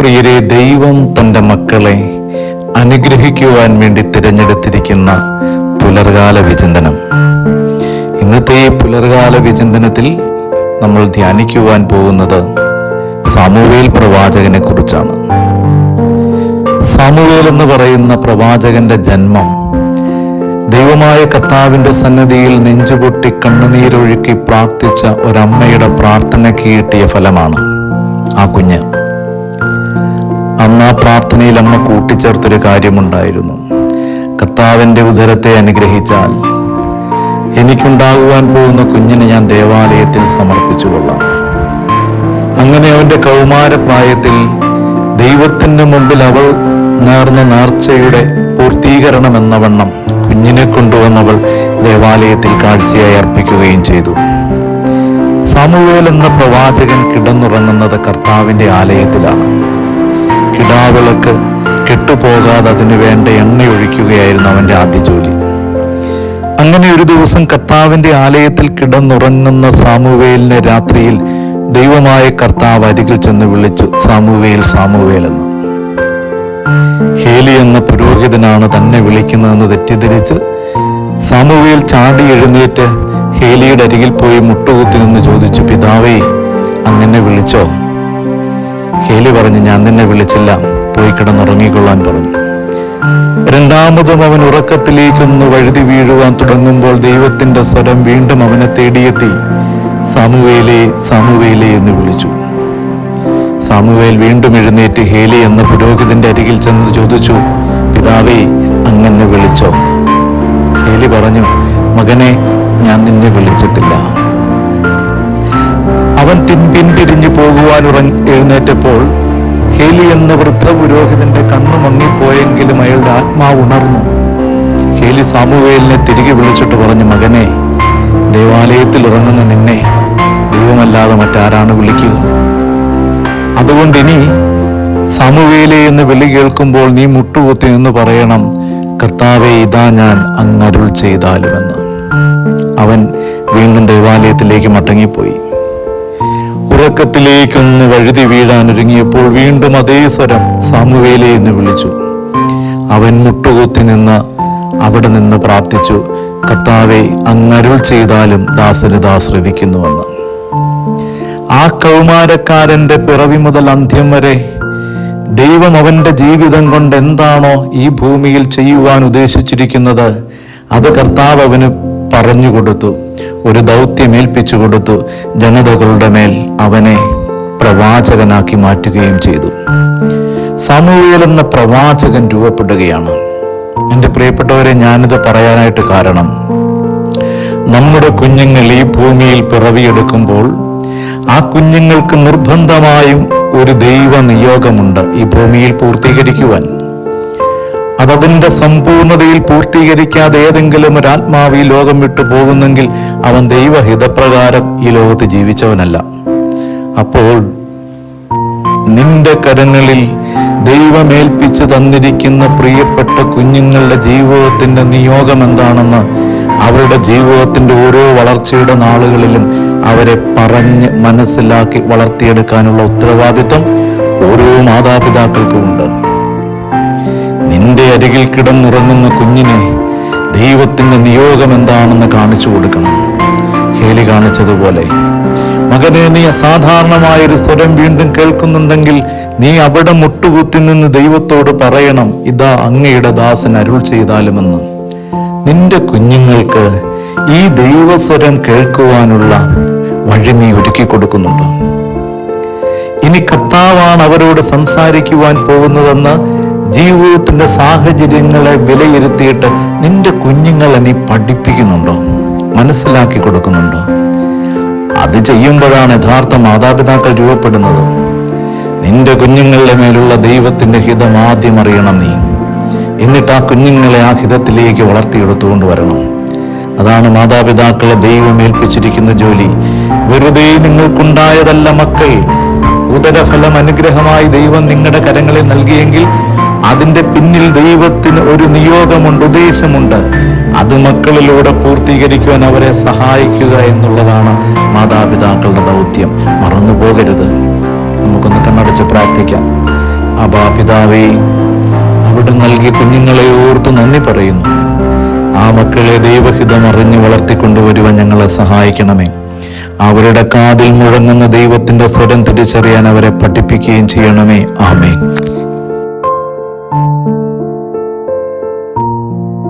പ്രിയരെ, ദൈവം തൻ്റെ മക്കളെ അനുഗ്രഹിക്കുവാൻ വേണ്ടി തിരഞ്ഞെടുത്തിരിക്കുന്ന പുലർകാല വിചിന്തനം. ഇന്നത്തെ ഈ പുലർകാല വിചിന്തനത്തിൽ നമ്മൾ ധ്യാനിക്കുവാൻ പോകുന്നത് സാമുവേൽ പ്രവാചകനെ കുറിച്ചാണ്. സാമുവേൽ എന്ന് പറയുന്ന പ്രവാചകന്റെ ജന്മം ദൈവമായ കർത്താവിന്റെ സന്നിധിയിൽ നെഞ്ചുപൊട്ടി കണ്ണുനീരൊഴുക്കി പ്രാർത്ഥിച്ച ഒരമ്മയുടെ പ്രാർത്ഥനയ്ക്ക് കിട്ടിയ ഫലമാണ് ആ കുഞ്ഞ്. അന്ന് ആ പ്രാർത്ഥനയിൽ അമ്മ കൂട്ടിച്ചേർത്തൊരു കാര്യമുണ്ടായിരുന്നു. കർത്താവിന്റെ ഉദരത്തെ അനുഗ്രഹിച്ചാൽ എനിക്കുണ്ടാകുവാൻ പോകുന്ന കുഞ്ഞിനെ ഞാൻ ദേവാലയത്തിൽ സമർപ്പിച്ചു കൊള്ളാം. അങ്ങനെ അവന്റെ കൗമാരപ്രായത്തിൽ ദൈവത്തിന്റെ മുമ്പിൽ അവൾ നേർന്ന നേർച്ചയുടെ പൂർത്തീകരണം എന്ന വണ്ണം കുഞ്ഞിനെ കൊണ്ടുവന്നവൾ ദേവാലയത്തിൽ കാഴ്ചയായി അർപ്പിക്കുകയും ചെയ്തു. സാമുവേൽ എന്ന പ്രവാചകൻ കിടന്നുറങ്ങുന്നത് കർത്താവിന്റെ ആലയത്തിലാണ്. കിടാവിളക്ക് കെട്ടുപോകാതെ അതിനു വേണ്ട എണ്ണയൊഴിക്കുകയായിരുന്നു അവന്റെ ആദ്യ ജോലി. അങ്ങനെ ഒരു ദിവസം കർത്താവിന്റെ ആലയത്തിൽ കിടന്നുറങ്ങുന്ന സാമുവേലിനെ രാത്രിയിൽ ദൈവമായ കർത്താവ് അരികിൽ ചെന്ന് വിളിച്ചു, സാമുവേൽ, സാമുവേൽ എന്ന്. ഹേലി എന്ന പുരോഹിതനാണ് തന്നെ വിളിക്കുന്നതെന്ന് തെറ്റിദ്ധരിച്ച് സാമുവേൽ ചാടി എഴുന്നേറ്റ് ഹേലിയുടെ അരികിൽ പോയി മുട്ടുകുത്തി നിന്ന് ചോദിച്ചു, പിതാവേ, അങ്ങനെ വിളിച്ചോ? ഹേലി പറഞ്ഞു, ഞാൻ നിന്നെ വിളിച്ചില്ല, പോയി കിടന്നുറങ്ങിക്കൊള്ളാൻ പറഞ്ഞു. രണ്ടാമതും അവൻ ഉറക്കത്തിലേക്കൊന്ന് വഴുതി വീഴുവാൻ തുടങ്ങുമ്പോൾ ദൈവത്തിന്റെ സ്വരം വീണ്ടും അവനെ തേടിയെത്തി, സാമുവേലേ, സാമുവേലേ എന്ന് വിളിച്ചു. സാമുവേൽ വീണ്ടും എഴുന്നേറ്റ് ഹേലി എന്ന പുരോഹിതന്റെ അരികിൽ ചെന്ന് ചോദിച്ചു, പിതാവേ, അങ്ങനെ വിളിച്ചോ? ഹേലി പറഞ്ഞു, മകനെ, ഞാൻ നിന്നെ വിളിച്ചിട്ടില്ല. അവൻ പിന്തിരിഞ്ഞു പോകുവാൻ എഴുന്നേറ്റപ്പോൾ ഹേലി എന്ന വൃദ്ധ പുരോഹിതന്റെ കണ്ണു മങ്ങിപ്പോയെങ്കിലും അയാളുടെ ആത്മാവ് ഉണർന്നു. ഹേലി സാമുവേലിനെ തിരികെ വിളിച്ചിട്ട് പറഞ്ഞു, മകനെ, ദേവാലയത്തിൽ ഇറങ്ങുന്ന നിന്നെ ദൈവമല്ലാതെ മറ്റാരാണ് വിളിക്കുക? അതുകൊണ്ട് ഇനി സാമുവേലേ എന്ന് വിളി കേൾക്കുമ്പോൾ നീ മുട്ടുകുത്തി എന്ന് പറയണം, കർത്താവേ, ഇതാ ഞാൻ അങ്ങരുൾ ചെയ്താലുമെന്ന്. അവൻ വീണ്ടും ദേവാലയത്തിലേക്ക് മടങ്ങിപ്പോയി. ഉറക്കത്തിലേക്കൊന്ന് വഴുതി വീഴാനൊരുങ്ങിയപ്പോൾ വീണ്ടും അതേ സ്വരം സാമുവേലേ എന്ന് വിളിച്ചു. അവൻ മുട്ടുകുത്തി നിന്ന് അവിടെ നിന്ന് പ്രാർത്ഥിച്ചു, കർത്താവേ, അങ്ങരുൾ ചെയ്താലും ദാസന് ദാ ശ്രവിക്കുന്നുവെന്ന്. ആ കൗമാരക്കാരന്റെ പിറവി മുതൽ അന്ത്യം വരെ ദൈവം അവന്റെ ജീവിതം കൊണ്ട് എന്താണോ ഈ ഭൂമിയിൽ ചെയ്യുവാൻ ഉദ്ദേശിച്ചിരിക്കുന്നത് അത് കർത്താവ് അവന് പറഞ്ഞുകൊടുത്തു, ഒരു ദൗത്യം ഏൽപ്പിച്ചു കൊടുത്തു. ജനതകളുടെ മേൽ അവനെ പ്രവാചകനാക്കി മാറ്റുകയും ചെയ്തു. സാമുവേൽ എന്ന പ്രവാചകൻ രൂപപ്പെടുകയാണ്. എൻ്റെ പ്രിയപ്പെട്ടവരെ, ഞാനിത് പറയാനായിട്ട് കാരണം, നമ്മുടെ കുഞ്ഞുങ്ങൾ ഈ ഭൂമിയിൽ പിറവിയെടുക്കുമ്പോൾ ആ കുഞ്ഞുങ്ങൾക്ക് നിർബന്ധമായും ഒരു ദൈവ നിയോഗമുണ്ട് ഈ ഭൂമിയിൽ പൂർത്തീകരിക്കുവാൻ. അതതിൻ്റെ സമ്പൂർണതയിൽ പൂർത്തീകരിക്കാതെ ഏതെങ്കിലും ഒരു ആത്മാവ് ഈ ലോകം വിട്ടു പോകുന്നെങ്കിൽ അവൻ ദൈവഹിതപ്രകാരം ഈ ലോകത്ത് ജീവിച്ചവനല്ല. അപ്പോൾ നിന്റെ കരങ്ങളിൽ ദൈവമേൽപ്പിച്ചു തന്നിരിക്കുന്ന പ്രിയപ്പെട്ട കുഞ്ഞുങ്ങളുടെ ജീവിതത്തിന്റെ നിയോഗം എന്താണെന്ന് അവരുടെ ജീവിതത്തിന്റെ ഓരോ വളർച്ചയുടെ നാളുകളിലും അവരെ പറഞ്ഞ് മനസ്സിലാക്കി വളർത്തിയെടുക്കാനുള്ള ഉത്തരവാദിത്വം ഓരോ മാതാപിതാക്കൾക്കുമുണ്ട്. നിന്റെ അരികിൽ കിടന്നുറങ്ങുന്ന കുഞ്ഞിനെ ദൈവത്തിന്റെ നിയോഗം എന്താണെന്ന് കാണിച്ചു കൊടുക്കണം. ഹേലി കാണിച്ചതുപോലെ, മകനെ, നീ അസാധാരണമായൊരു സ്വരം വീണ്ടും കേൾക്കുന്നുണ്ടെങ്കിൽ നീ അവിടെ മുട്ടുകുത്തി നിന്ന് ദൈവത്തോട് പറയണം, ഇതാ അങ്ങയുടെ ദാസൻ അരുൾ ചെയ്താലുമെന്ന്. നിന്റെ കുഞ്ഞുങ്ങൾക്ക് ഈ ദൈവസ്വരം കേൾക്കുവാനുള്ള വഴി നീ ഒരുക്കി കൊടുക്കുന്നുണ്ട്. ഇനി കർത്താവാണ് അവരോട് സംസാരിക്കുവാൻ പോകുന്നതെന്ന് ജീവിതത്തിന്റെ സാഹചര്യങ്ങളെ വിലയിരുത്തിയിട്ട് നിന്റെ കുഞ്ഞുങ്ങളെ നീ പഠിപ്പിക്കുന്നുണ്ടോ, മനസ്സിലാക്കി കൊടുക്കുന്നുണ്ടോ? അത് ചെയ്യുമ്പോഴാണ് യഥാർത്ഥ മാതാപിതാക്കൾ രൂപപ്പെടുന്നത്. നിന്റെ കുഞ്ഞുങ്ങളുടെ മേലുള്ള ദൈവത്തിന്റെ ഹിതം ആദ്യം അറിയണം നീ, എന്നിട്ട് ആ കുഞ്ഞുങ്ങളെ ആ ഹിതത്തിലേക്ക് വളർത്തിയെടുത്തുകൊണ്ട് വരണം. അതാണ് മാതാപിതാക്കളെ ദൈവം ഏൽപ്പിച്ചിരിക്കുന്ന ജോലി. വെറുതെ നിങ്ങൾക്കുണ്ടായതല്ല മക്കൾ. ഉദരഫലം അനുഗ്രഹമായി ദൈവം നിങ്ങളുടെ കരങ്ങളിൽ നൽകിയെങ്കിൽ അതിൻ്റെ പിന്നിൽ ദൈവത്തിന് ഒരു നിയോഗമുണ്ട്, ഉദ്ദേശമുണ്ട്. അത് മക്കളിലൂടെ പൂർത്തീകരിക്കുവാൻ അവരെ സഹായിക്കുക എന്നുള്ളതാണ് മാതാപിതാക്കളുടെ ദൗത്യം. മറന്നു പോകരുത്. നമുക്കൊന്ന് കണ്ണടച്ച് പ്രാർത്ഥിക്കാം. അബാ പിതാവേ, അവിടെ നൽകിയ കുഞ്ഞുങ്ങളെ ഓർത്ത് നന്ദി പറയുന്നു. ആ മക്കളെ ദൈവഹിതം അറിഞ്ഞ് വളർത്തിക്കൊണ്ടുവരുവാൻ ഞങ്ങളെ സഹായിക്കണമേ. അവരുടെ കാതിൽ മുഴങ്ങുന്ന ദൈവത്തിന്റെ സ്വരം തിരിച്ചറിയാൻ അവരെ പഠിപ്പിക്കുകയും ചെയ്യണമേ. ആമേൻ.